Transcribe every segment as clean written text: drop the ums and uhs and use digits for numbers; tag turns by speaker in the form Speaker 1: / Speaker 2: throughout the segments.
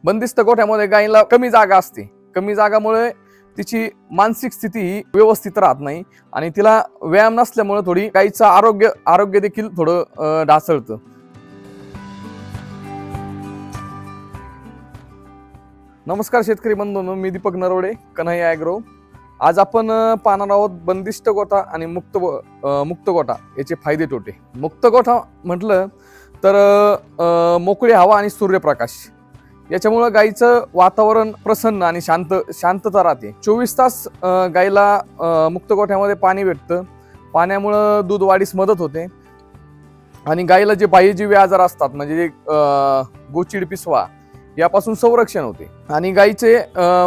Speaker 1: बंदिस्त गोठ्यामध्ये गायीला कमी जागा असते। कमी जागामुळे तिची मानसिक स्थिती ही व्यवस्थित राहत नाही आणि तिला व्यायाम नसल्यामुळे थोडी गायीचं आरोग्य देखील थोडं ढासळतं। नमस्कार शेतकरी बंधूंनो, मी दीपक नरवडे, कन्हैया ॲग्रो। आज आपण पाहणार आहोत बंदिस्त गोठा आणि मुक्त गोठा याचे फायदे तोटे। मुक्त गोठा म्हटलं तर मोकळी हवा आणि सूर्यप्रकाश याच्यामुळे गायीचं वातावरण प्रसन्न आणि शांतता राहते। 24 तास गायीला मुक्त गोठ्यामध्ये पाणी भेटतं। पाण्यामुळे दूध वाढीस मदत होते आणि गायीला जे बाह्यजीवी आजार असतात म्हणजे गोचिड पिसवा यापासून संरक्षण होते आणि गायीचे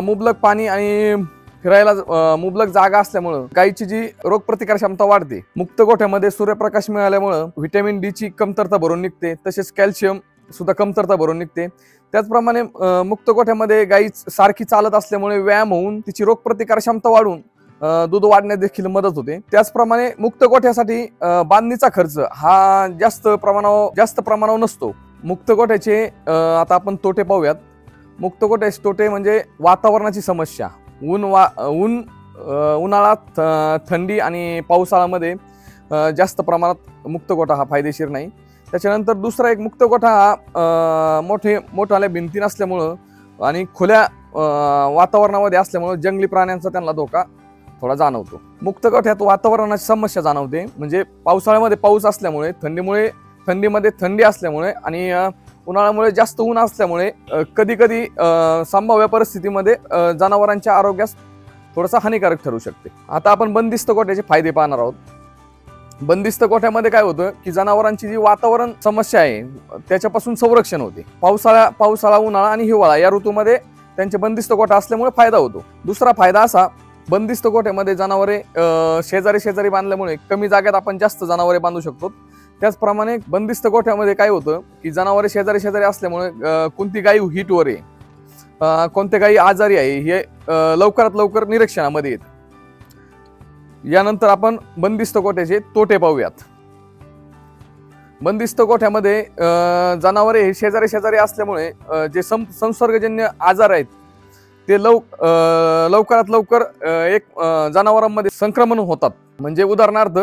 Speaker 1: मुबलक पाणी आणि फिरायला मुबलक जागा असल्यामुळे गायीची जी रोगप्रतिकार क्षमता वाढते। मुक्त गोठ्यामध्ये सूर्यप्रकाश मिळाल्यामुळे व्हिटॅमिन डी ची कमतरता भरून निघते, तसेच कॅल्शियम सुद्धा कमतरता भरून निघते। त्याचप्रमाणे मुक्त गोठ्यामध्ये गायी सारखी चालत असल्यामुळे व्यायाम होऊन तिची रोगप्रतिकार क्षमता वाढून दूध वाढण्यास देखील मदत होते। त्याचप्रमाणे मुक्त गोठ्यासाठी बांधणीचा खर्च हा जास्त प्रमाणावर नसतो। मुक्त गोठ्याचे आता आपण तोटे पाहूयात। मुक्त गोठ्याचे तोटे म्हणजे वातावरणाची समस्या, उन्हाळा, थंडी आणि पावसाळ्यामध्ये जास्त प्रमाणात मुक्त गोठा हा फायदेशीर नाही। त्याच्यानंतर दुसरा एक, मुक्त गोठा हा मोठ्या भिंती नसल्यामुळं आणि खुल्या वातावरणामध्ये असल्यामुळं जंगली प्राण्यांचा त्यांना धोका थोडा जाणवतो। मुक्त गोठ्यात वातावरणाची समस्या जाणवते, म्हणजे पावसाळ्यामध्ये पाऊस असल्यामुळे, थंडीमध्ये थंडी असल्यामुळे आणि उन्हाळ्यामुळे जास्त ऊन असल्यामुळे कधी कधी संभाव्य परिस्थितीमध्ये जनावरांच्या आरोग्यास थोडासा हानिकारक ठरू शकते। आता आपण बंदिस्त गोठ्याचे फायदे पाहणार आहोत। बंदिस्त गोठ्यामध्ये काय होतं की जनावरांची जी वातावरण समस्या आहे त्याच्यापासून संरक्षण होते। पावसाळा, उन्हाळा आणि हिवाळा या ऋतूमध्ये त्यांचे बंदिस्त गोठा असल्यामुळे फायदा होतो। दुसरा फायदा असा, बंदिस्त गोठ्यामध्ये जनावरे शेजारी बांधल्यामुळे कमी जागेत आपण जास्त जनावरे बांधू शकतो। त्याचप्रमाणे बंदिस्त गोठ्यामध्ये काय होतं की जनावरे शेजारी असल्यामुळे कोणती गाय हीटवर आहे, कोणत्या गायी आजारी आहे हे लवकरात लवकर निरीक्षणामध्ये येते। यानंतर आपण बंदिस्त गोठ्याचे तोटे पाहूयात। बंदिस्त गोठ्यामध्ये जनावरे हे शेजारी असल्यामुळे जे संसर्गजन्य आजार आहेत ते लवकरात लवकर जनावरांमध्ये संक्रमण होतात। म्हणजे उदाहरणार्थ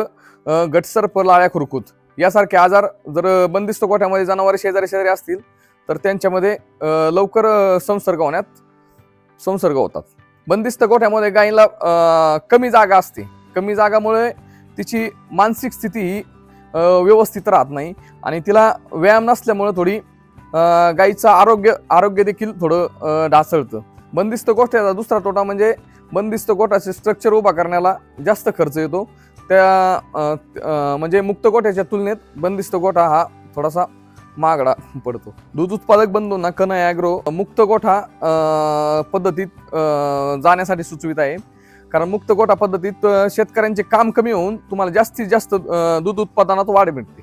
Speaker 1: गटसर्प, लाळ्या, खुरकूत यासारखे आजार जर बंदिस्त गोठ्यामध्ये जनावरे शेजारी असतील तर त्यांच्यामध्ये लवकर संसर्ग होतात। बंदिस्त गोठ्यामध्ये गायीला कमी जागा असते। कमी जागामुळे तिची मानसिक स्थिती ही व्यवस्थित राहत नाही आणि तिला व्यायाम नसल्यामुळे थोडी गायीचं आरोग्य देखील थोडं ढासळतं। बंदिस्त गोठ्याचा दुसरा तोटा म्हणजे बंदिस्त गोठ्याचे स्ट्रक्चर उभा करण्याला जास्त खर्च येतो। म्हणजे मुक्त गोठ्याच्या तुलनेत बंदिस्त गोठा हा थोडासा महागडा पडतो। दूध उत्पादक बंधूंना कन्हैया ॲग्रो मुक्त गोठा पद्धतीत जाण्यासाठी सुचवित आहे, कारण मुक्त गोठा पद्धतीत शेतकऱ्यांचे काम कमी होऊन तुम्हाला जास्तीत जास्त दूध उत्पादनात वाढ मिळते।